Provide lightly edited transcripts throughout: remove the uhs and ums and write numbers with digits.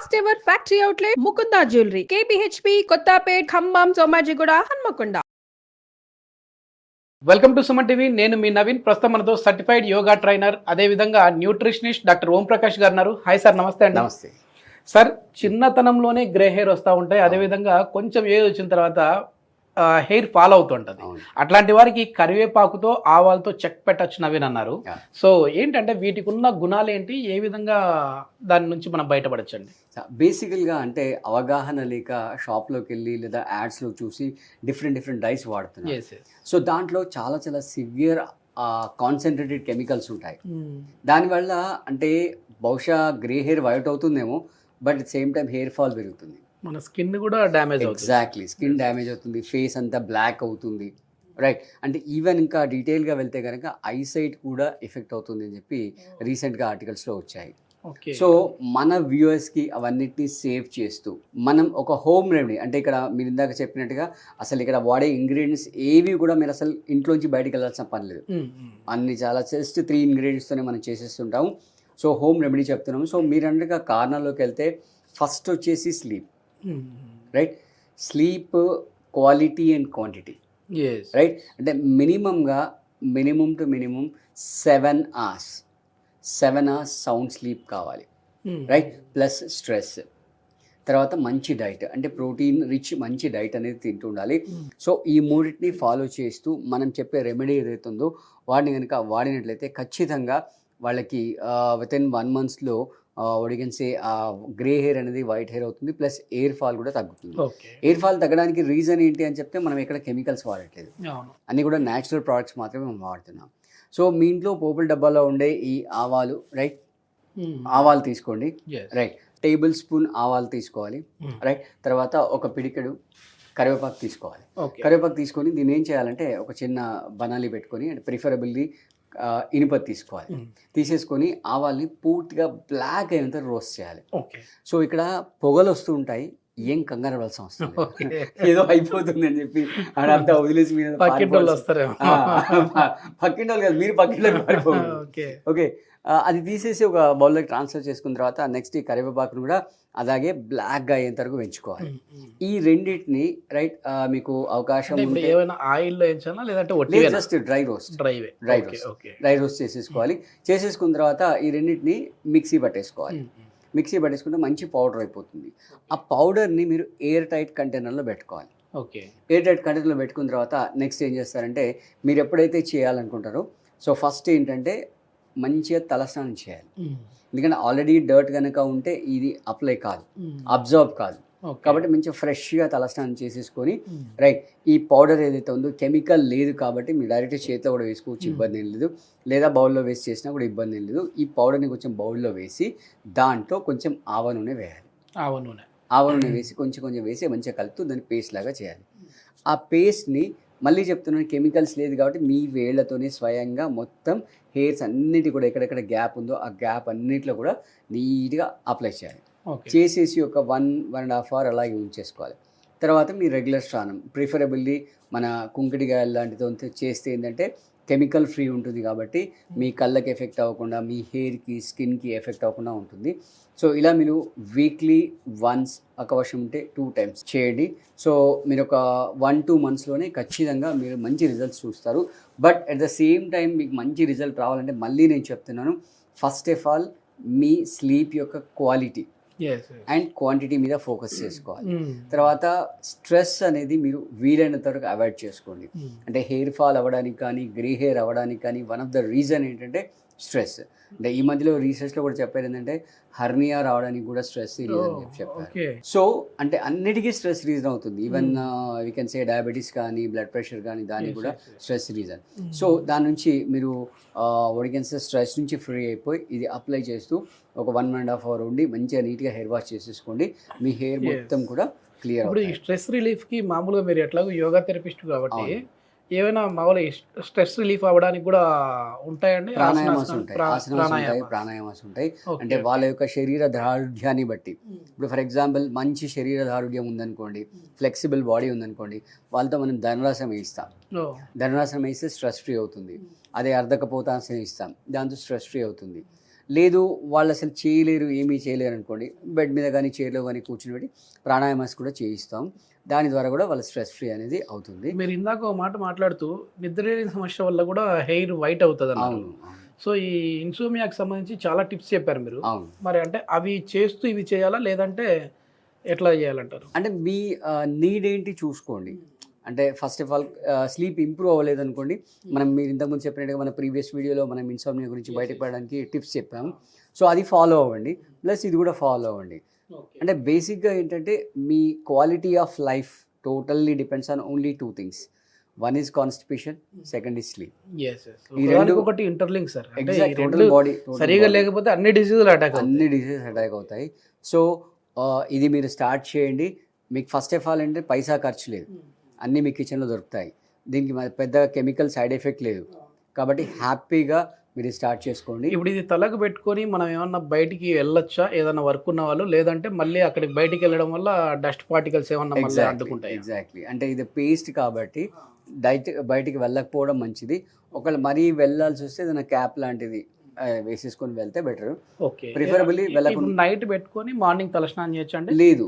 First ever factory outlet Mukunda jewellery KPHB Kothapet Khammam Somajiguda Hanamkonda. Welcome to Suman TV. నేను మీ నవీన్. ప్రస్తుతం మనతో సర్టిఫైడ్ యోగా ట్రైనర్, అదే విధంగా న్యూట్రిషనిస్ట్ డాక్టర్ ఓం ప్రకాష్ గారు ఉన్నారు. హాయ్ సార్, నమస్తే అండి. నమస్తే సార్, చిన్నతనంలోనే గ్రే హెయిర్ వస్తూ ఉంటాయి, అదే విధంగా కొంచెం ఏజ్ వచ్చిన తర్వాత హెయిర్ ఫాల్ అవుతుంటది. అట్లాంటి వారికి కరివేపాకుతో ఆవాలతో చెక్ పెట్టచ్చు నవీన్ అన్నారు. సో ఏంటంటే వీటికి ఉన్న గుణాలు ఏంటి, ఏ విధంగా దాని నుంచి మనం బయటపడచ్చండి? బేసికల్గా అంటే అవగాహన లేక షాప్లోకి వెళ్ళి లేదా యాడ్స్లో చూసి డిఫరెంట్ డైస్ వాడుతున్నారు. సో దాంట్లో చాలా సివియర్ కాన్సన్ట్రేటెడ్ కెమికల్స్ ఉంటాయి. దానివల్ల అంటే బహుశా గ్రే హెయిర్ వైట్ అవుతుందేమో, but at same time hair fall పెరుగుతుంది, మన స్కిన్ కూడా డ్యామేజ్ అవుతుంది. ఎగ్జాక్ట్లీ, స్కిన్ డ్యామేజ్ అవుతుంది, ఫేస్ అంతా బ్లాక్ అవుతుంది, రైట్. అంటే ఈవెన్ ఇంకా డీటెయిల్గా వెళ్తే కనుక ఐసైట్ కూడా ఎఫెక్ట్ అవుతుంది అని చెప్పి రీసెంట్గా ఆర్టికల్స్లో వచ్చాయి. సో మన వ్యూవర్స్కి అవన్నిటిని సేవ్ చేస్తూ మనం ఒక హోమ్ రెమెడీ, అంటే ఇక్కడ మీరు ఇందాక చెప్పినట్టుగా అసలు ఇక్కడ వాడే ఇంగ్రీడియంట్స్ ఏవి కూడా మీరు అసలు ఇంట్లోంచి బయటకు వెళ్ళాల్సిన పని లేదు. అన్ని చాలా జస్ట్ 3 ఇంగ్రీడియంట్స్తోనే మనం చేసేస్తుంటాము. సో హోమ్ రెమెడీ చెప్తున్నాము. సో మీరు అన్నట్టుగా కార్నర్లోకి వెళ్తే ఫస్ట్ వచ్చేసి sleep, right. Sleep quality and quantity, right. అంటే minimum to minimum 7 hours sound sleep కావాలి, రైట్. ప్లస్ స్ట్రెస్, తర్వాత మంచి డైట్, అంటే ప్రోటీన్ రిచ్ మంచి డైట్ అనేది తింటూ ఉండాలి. సో ఈ మూడింటిని ఫాలో చేస్తూ మనం చెప్పే రెమెడీ ఏదైతే ఉందో వాటిని కనుక వాడినట్లయితే ఖచ్చితంగా వాళ్ళకి వితిన్ 1 monthలో ఒడిగన్సే గ్రే హెయిర్ అనేది వైట్ హెయిర్ అవుతుంది, ప్లస్ ఎయిర్ ఫాల్ కూడా తగ్గుతుంది. ఎయిర్ ఫాల్ తగ్గడానికి రీజన్ ఏంటి అని చెప్తే మనం ఎక్కడ కెమికల్స్ వాడట్లేదు, అన్నీ కూడా న్యాచురల్ ప్రోడక్ట్స్ మాత్రమే మనం వాడుతున్నాం. సో మీ ఇంట్లో పోపుల డబ్బాలో ఉండే ఈ ఆవాలు, రైట్, ఆవాలు తీసుకోండి, రైట్. టేబుల్ స్పూన్ ఆవాలు తీసుకోవాలి, రైట్. తర్వాత ఒక పిడికెడు కరివేపాకు తీసుకోవాలి. కరివేపాకు తీసుకొని దీన్ని ఏం చేయాలంటే ఒక చిన్న బనాలి పెట్టుకొని, అంటే ప్రిఫరబుల్లీ ఇనుప తీసుకోవాలి. తీసేసుకొని ఆవాల్ని పూర్తిగా బ్లాక్ అయినంత రోస్ట్ చేయాలి. సో ఇక్కడ పొగలు వస్తూ ఉంటాయి, ఏం కంగారు పడాల్సిన అవసరం లేదు. ఏదో అయిపోతుంది అని చెప్పి అదంతా వదిలేసి మీరు పక్కింటి వాళ్ళు కాదు, మీరు పక్కింటి పారిపోవాలి. ఓకే, అది తీసేసి ఒక బౌల్లోకి ట్రాన్స్ఫర్ చేసుకున్న తర్వాత నెక్స్ట్ ఈ కరివేపాకును కూడా అలాగే బ్లాక్గా అయ్యేంత వరకు పెంచుకోవాలి. ఈ రెండింటిని, రైట్, మీకు అవకాశం జస్ట్ డ్రై రోస్ట్ చేసేసుకోవాలి. చేసేసుకున్న తర్వాత ఈ రెండింటిని మిక్సీ పట్టేసుకోవాలి. మిక్సీ పట్టేసుకుంటే మంచి పౌడర్ అయిపోతుంది. ఆ పౌడర్ని మీరు ఎయిర్ టైట్ కంటైనర్లో పెట్టుకోవాలి. ఎయిర్ టైట్ కంటైనర్లో పెట్టుకున్న తర్వాత నెక్స్ట్ ఏం చేస్తారంటే, మీరు ఎప్పుడైతే చేయాలనుకుంటారో, సో ఫస్ట్ ఏంటంటే మంచిగా తలస్నానం చేయాలి. ఎందుకంటే ఆల్రెడీ డర్ట్ కనుక ఉంటే ఇది అప్లై కాదు, అబ్జర్వ్ కాదు. కాబట్టి మంచిగా ఫ్రెష్గా తలస్నానం చేసేసుకొని, రైట్, ఈ పౌడర్ ఏదైతే ఉందో కెమికల్ లేదు కాబట్టి మీరు డైరెక్ట్ చేతిలో కూడా వేసుకోవచ్చు, ఇబ్బంది ఏం లేదు. లేదా బౌల్లో వేసి చేసినా కూడా ఇబ్బంది ఏం లేదు. ఈ పౌడర్ని కొంచెం బౌల్లో వేసి దాంట్లో కొంచెం ఆవ నూనె వేయాలి. ఆవ నూనె వేసి కొంచెం వేసి మంచిగా కలుపుతూ దాన్ని పేస్ట్ లాగా చేయాలి. ఆ పేస్ట్ని మళ్ళీ చెప్తున్నాను, కెమికల్స్ లేదు కాబట్టి మీ వేళ్లతోనే స్వయంగా మొత్తం హెయిర్స్ అన్నిటి కూడా ఎక్కడెక్కడ గ్యాప్ ఉందో ఆ గ్యాప్ అన్నిటిలో కూడా నీట్గా అప్లై చేయాలి. చేసేసి ఒక 1.5 hours అలాగే ఉంచేసుకోవాలి. తర్వాత మీ రెగ్యులర్ స్నానం, ప్రిఫరబుల్లీ మన కుంకుడికాయ లాంటితో చేస్తే ఏంటంటే కెమికల్ ఫ్రీ ఉంటుంది కాబట్టి మీ కళ్ళకి ఎఫెక్ట్ అవ్వకుండా, మీ హెయిర్కి స్కిన్కి ఎఫెక్ట్ అవ్వకుండా ఉంటుంది. సో ఇలా మీరు వీక్లీ వన్స్, అవకాశం ఉంటే 2 times చేయండి. సో మీరు ఒక 1-2 monthsలోనే ఖచ్చితంగా మీరు మంచి రిజల్ట్స్ చూస్తారు. But at the same time మీకు మంచి రిజల్ట్ రావాలంటే మళ్ళీ నేను చెప్తున్నాను, first of all me sleep యొక్క క్వాలిటీ అండ్ క్వాంటిటీ మీద ఫోకస్ చేసుకోవాలి. తర్వాత స్ట్రెస్ అనేది మీరు వీలైనంత వరకు అవాయిడ్ చేసుకోండి. అంటే హెయిర్ ఫాల్ అవ్వడానికి కానీ, గ్రే హెయిర్ అవ్వడానికి కానీ వన్ ఆఫ్ ద రీజన్ ఏంటంటే స్ట్రెస్. అంటే ఈ మధ్యలో రీసెర్చ్లో కూడా చెప్పారు ఏంటంటే హర్నియా రావడానికి కూడా స్ట్రెస్ రీజన్ అని చెప్పారు. సో అంటే అన్నిటికీ స్ట్రెస్ రీజన్ అవుతుంది. Even we can say diabetes కానీ, బ్లడ్ ప్రెషర్ కానీ, దానికి కూడా స్ట్రెస్ రీజన్. సో దాని నుంచి మీరు ఒడిగన్సే స్ట్రెస్ నుంచి ఫ్రీ అయిపోయి ఇది అప్లై చేస్తూ ఒక 1.5 hours ఉండి మంచిగా నీట్గా హెయిర్ వాష్ చేసేసుకోండి. మీ హెయిర్ మొత్తం కూడా క్లియర్. ఇప్పుడు ఈ స్ట్రెస్ రిలీఫ్కి మామూలుగా మీరు ఎట్లాగో యోగా థెరపిస్ట్ కాబట్టి ఏమైనా మామూలుగా స్ట్రెస్ రిలీఫ్ అవ్వడానికి కూడా ఉంటాయండి? ప్రాణాయామాస్ ఉంటాయి. అంటే వాళ్ళ యొక్క శరీర దారుఢ్యాన్ని బట్టి, ఇప్పుడు ఫర్ ఎగ్జాంపుల్ మంచి శరీర దారుఢ్యం ఉందనుకోండి, ఫ్లెక్సిబుల్ బాడీ ఉందనుకోండి, వాళ్ళతో మనం ధనురాసనం వేయిస్తాం. ధనురాసనం వేస్తే స్ట్రెస్ ఫ్రీ అవుతుంది. అదే అర్ధకపోతాసనం ఇస్తాం, దాంతో స్ట్రెస్ ఫ్రీ అవుతుంది. లేదు వాళ్ళు అసలు చేయలేరు, ఏమీ చేయలేరు అనుకోండి, బెడ్ మీద కానీ చైర్లో కానీ కూర్చుని పెట్టి ప్రాణాయామాస్ కూడా చేయిస్తాం. దాని ద్వారా కూడా వాళ్ళ స్ట్రెస్ ఫ్రీ అనేది అవుతుంది. మీరు ఇందాక ఒక మాట మాట్లాడుతూ నిద్రలేని సమస్య వల్ల కూడా హెయిర్ వైట్ అవుతుంది అన్నారు. సో ఈ ఇన్సోమియాకి సంబంధించి చాలా టిప్స్ చెప్పారు మీరు. మరి అంటే అవి చేస్తూ ఇవి చేయాలా లేదంటే ఎట్లా చేయాలంటారు? అంటే మీ నీడ్ ఏంటి చూసుకోండి. అంటే first of all sleep improve అవ్వలేదు అనుకోండి, మనం మీరు ఇంతకుముందు చెప్పినట్టుగా మన ప్రీవియస్ వీడియోలో మనం ఇన్సోమ్నియా గురించి బయటపడడానికి టిప్స్ చెప్పాము. సో అది ఫాలో అవ్వండి, ప్లస్ ఇది కూడా ఫాలో అవ్వండి. అంటే బేసిక్గా ఏంటంటే మీ quality of life totally depends on only 2 things. One is constipation, second is sleep. ఈ రెండు ఒకటి ఇంటర్లింక్ సార్. టోటల్ బాడీ సరిగా లేకపోతే అన్ని డిసీజులు అటాక్ అవుతాయి. సో ఇది మీరు స్టార్ట్ చేయండి. మీకు ఫస్ట్ ఆఫ్ ఆల్ అంటే పైసా ఖర్చు లేదు, అన్నీ మీ కిచెన్లో దొరుకుతాయి. దీనికి పెద్ద కెమికల్ సైడ్ ఎఫెక్ట్ లేదు, కాబట్టి హ్యాపీగా మీరు స్టార్ట్ చేసుకోండి. ఇప్పుడు ఇది తలకు పెట్టుకొని మనం ఏమన్నా బయటికి వెళ్ళొచ్చా, ఏదైనా వర్క్ ఉన్న వాళ్ళు, లేదంటే మళ్ళీ అక్కడికి బయటికి వెళ్ళడం వల్ల డస్ట్ పార్టికల్స్ ఏమన్నా మళ్ళీ అడ్డుకుంటాయి? ఎగ్జాక్ట్లీ, అంటే ఇది పేస్ట్ కాబట్టి బయటికి వెళ్ళకపోవడం మంచిది. ఒకవేళ మరీ వెళ్ళాల్సి వస్తే ఏదైనా క్యాప్ లాంటిది వేసేసుకొని వెళ్తే బెటర్. ఓకే, ప్రిఫరబుల్లీ వెళ్ళకుండా నైట్ పెట్టుకొని మార్నింగ్ తలస్నానం చేయొచ్చు అంటే? లేదు,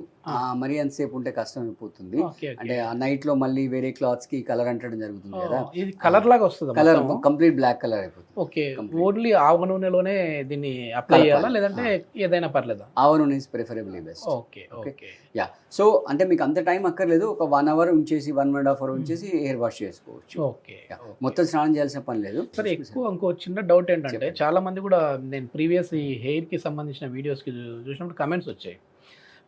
మరీ అంతసేపు ఉంటే కష్టం అయిపోతుంది. అంటే ఆ నైట్ లో మళ్ళీ వేరే క్లాత్స్ కి కలర్ అంటడం జరుగుతుంది కదా, ఇది కలర్ లాగా వస్తుంది, కలర్ కంప్లీట్ బ్లాక్ కలర్ అయిపోతుంది. ఓకే, ఓన్లీ ఆవ నూనెలోనే దీన్ని అప్లై చేయాలా లేదంటే ఏదైనా పర్లేదా? ఆవ నూనె is preferably best. Okay okay, yeah. So అంటే మీకు అంత టైం అక్కర్లేదు, ఒక 1 hour ఉంచేసి 1.5 hour ఉంచేసి హెయిర్ వాష్ చేసుకోవచ్చు. ఓకే, మొత్తం స్నానం చేయాల్సిన పని లేదు. సరే, ఎక్కువ ఇంకో చిన్న డౌట్ ఏంటంటే చాలా మంది కూడా నేను ప్రీవియస్ ఈ హెయిర్ కి సంబంధించిన వీడియోస్కి చూసినప్పుడు కమెంట్స్ వచ్చాయి,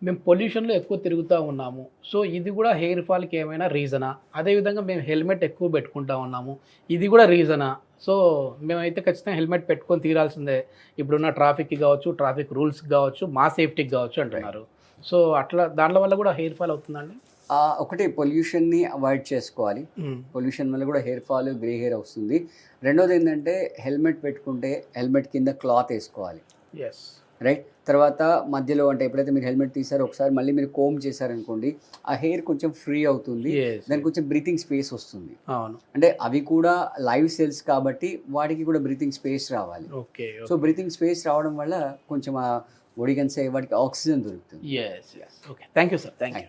మేము పొల్యూషన్లో ఎక్కువ తిరుగుతూ ఉన్నాము, సో ఇది కూడా హెయిర్ ఫాల్కి ఏమైనా రీజనా? అదేవిధంగా మేము హెల్మెట్ ఎక్కువ పెట్టుకుంటా ఉన్నాము, ఇది కూడా రీజనా? సో మేమైతే ఖచ్చితంగా హెల్మెట్ పెట్టుకొని తీరాల్సిందే, ఇప్పుడున్న ట్రాఫిక్కి కావచ్చు, ట్రాఫిక్ రూల్స్కి కావచ్చు, మా సేఫ్టీకి కావచ్చు అంటున్నారు. సో అట్లా దాంట్లో వల్ల కూడా హెయిర్ ఫాల్ అవుతుందండి? ఒకటి పొల్యూషన్ని అవాయిడ్ చేసుకోవాలి, పొల్యూషన్ వల్ల కూడా హెయిర్ ఫాల్, గ్రే హెయిర్ వస్తుంది. రెండోది ఏంటంటే హెల్మెట్ పెట్టుకుంటే హెల్మెట్ కింద క్లాత్ వేసుకోవాలి, రైట్? తర్వాత మధ్యలో అంటే ఎప్పుడైతే మీరు హెల్మెట్ తీసారో ఒకసారి మళ్ళీ మీరు కోమ్ చేశారనుకోండి, ఆ హెయిర్ కొంచెం ఫ్రీ అవుతుంది, దానికి కొంచెం బ్రీతింగ్ స్పేస్ వస్తుంది. అంటే అవి కూడా లైవ్ సెల్స్ కాబట్టి వాటికి కూడా బ్రీతింగ్ స్పేస్ రావాలి. సో బ్రీతింగ్ స్పేస్ రావడం వల్ల కొంచెం ఆ వాటికి ఆక్సిజన్ దొరుకుతుంది. Thank you sir, thank you.